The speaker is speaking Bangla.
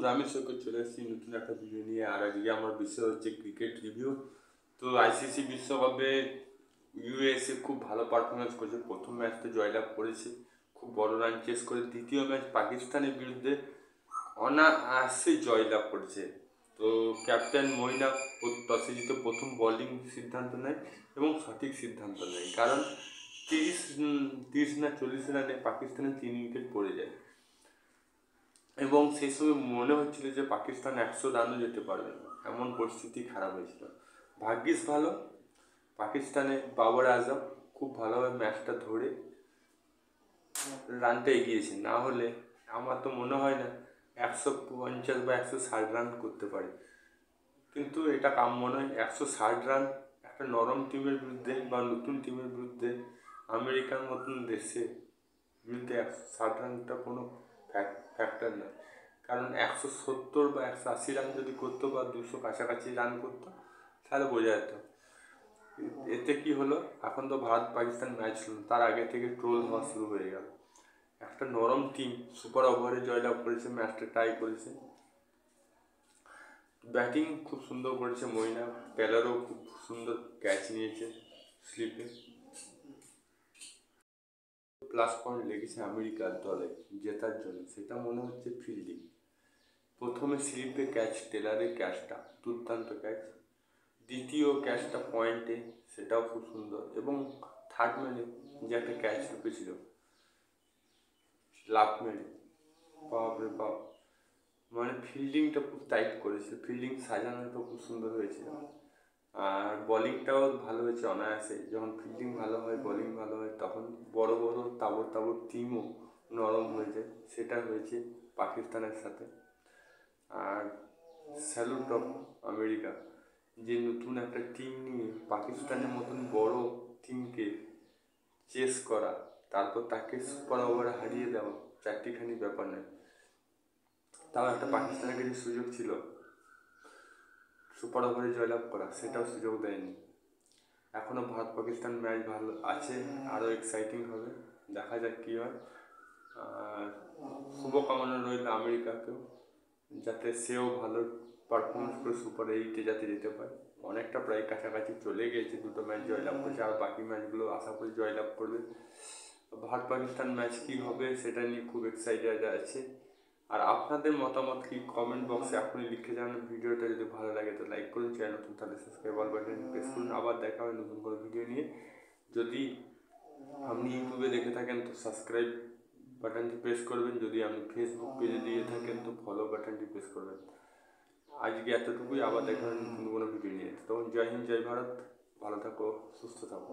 বন্ধুরা, আমি সৈকত চলে এসেছি নতুন একটা ভিডিও নিয়ে। আর আজকে আমার বিষয় হচ্ছে ক্রিকেট রিভিউ। তো আইসিসি বিশ্বকাপে ইউএসএ খুব ভালো পারফরমেন্স করেছে। প্রথম ম্যাচটা জয়লাভ করেছে, খুব বড় রান চেস করে। দ্বিতীয় ম্যাচ পাকিস্তানের বিরুদ্ধে অনায়াসে জয়লাভ করেছে। তো ক্যাপ্টেন মইনা টসে জিতে প্রথম বোলিং সিদ্ধান্ত নেয় এবং সঠিক সিদ্ধান্ত নেয়, কারণ 30 না 40 রানে পাকিস্তানের 3 উইকেট পড়ে যায় এবং সেই সময় মনে হচ্ছিল যে পাকিস্তান 100 রানও যেতে পারবে না, এমন পরিস্থিতি খারাপ হয়েছিল। ভাগ্যিস ভালো, পাকিস্তানে বাবর আজম খুব ভালোভাবে ম্যাচটা ধরে রানটা এগিয়েছে। না হলে আমার তো মনে হয় না 150 বা 160 রান করতে পারে। কিন্তু এটা কাম্য নয়। 160 রান একটা নরম টিমের বিরুদ্ধে বা নতুন টিমের বিরুদ্ধে, আমেরিকার মতন দেশে বিরুদ্ধে 160 রানটা কোনো ফ্যাক্টর নয়। কারণ 170 বা 180 রান যদি করতো বা 200 কাছাকাছি রান করতো তাহলে বোঝা যেত। এতে কি হলো, এখন তো ভারত পাকিস্তান ম্যাচ হলো, তার আগে থেকে ট্রোল হওয়া শুরু হয়ে গেল। একটা নরম টিম সুপার ওভারে জয়লাভ করেছে, ম্যাচটা টাই করেছে। ব্যাটিং খুব সুন্দর করেছে মইনা, টেলরও খুব সুন্দর ক্যাচ নিয়েছে স্লিপে। প্লাস পয়েন্ট লেগেছে আমেরিকার দলে জেতার জন্য, সেটা মনে হচ্ছে ফিল্ডিং। প্রথমে স্লিপে ক্যাচ, টেলারের ক্যাচটা দুর্দান্ত ক্যাচ। দ্বিতীয় ক্যাচটা পয়েন্টে, সেটাও খুব সুন্দর। এবং থার্ড ম্যানে যে একটা ক্যাচ ঢুকেছিল লাভ মেরে, বাপরে বাপ, মানে ফিল্ডিংটা খুব টাইট করেছিল, ফিল্ডিং সাজানোটা খুব সুন্দর হয়েছিল। আর বলিংটাও ভালো হয়েছে অনায়াসে। যখন ফিল্ডিং ভালো হয়, বলিং ভালো হয়, তখন বড় বড় তাবড় তাবড় টিমও নরম হয়ে যায়। সেটা হয়েছে পাকিস্তানের সাথে। আর স্যালুট অফ আমেরিকা, যে নতুন একটা টিম নিয়ে পাকিস্তানের মতন বড় টিমকে চেস করা, তারপর তাকে সুপার ওভারে হারিয়ে দেওয়া, চারটিখানি ব্যাপার নয়। তাও একটা পাকিস্তানের কাছে সুযোগ ছিল সুপার ওভারে জয়লাভ করা, সেটাও সুযোগ দেয়নি। এখনও ভারত পাকিস্তান ম্যাচ ভালো আছে, আরও এক্সাইটিং হবে, দেখা যাক কী হয়। আর শুভকামনা রইল আমেরিকাকেও, যাতে সেও ভালো পারফরমেন্স করে সুপার 8-এ যাতে যেতে পারে। অনেকটা প্রায় কাছাকাছি চলে গেছে, দুটো ম্যাচ জয়লাভ করেছে, আর বাকি ম্যাচগুলো আশা করি জয়লাভ করবে। ভারত পাকিস্তান ম্যাচ কী হবে সেটা নিয়ে খুব এক্সাইটেড আছে। আর আপনাদের মতামত কি, কমেন্ট বক্সে এখনই লিখে জানান। ভিডিওটা যদি ভালো লাগে তো লাইক করুন, চ্যানেল নতুন তাহলে সাবস্ক্রাইব বাটন প্রেস করুন। আবার দেখা হবে নতুন কোনো ভিডিও নিয়ে। যদি আপনি ইউটিউবে দেখে থাকেন তো সাবস্ক্রাইব বাটনটি প্রেস করবেন, যদি আপনি ফেসবুক পেজে দিয়ে থাকেন তো ফলো বাটনটি প্রেস করবেন। আজকে এতটুকুই, আবার দেখা হবে নতুন কোনো ভিডিও নিয়ে। তখন জয় হিন্দ, জয় ভারত, ভালো থাকো, সুস্থ থাকো।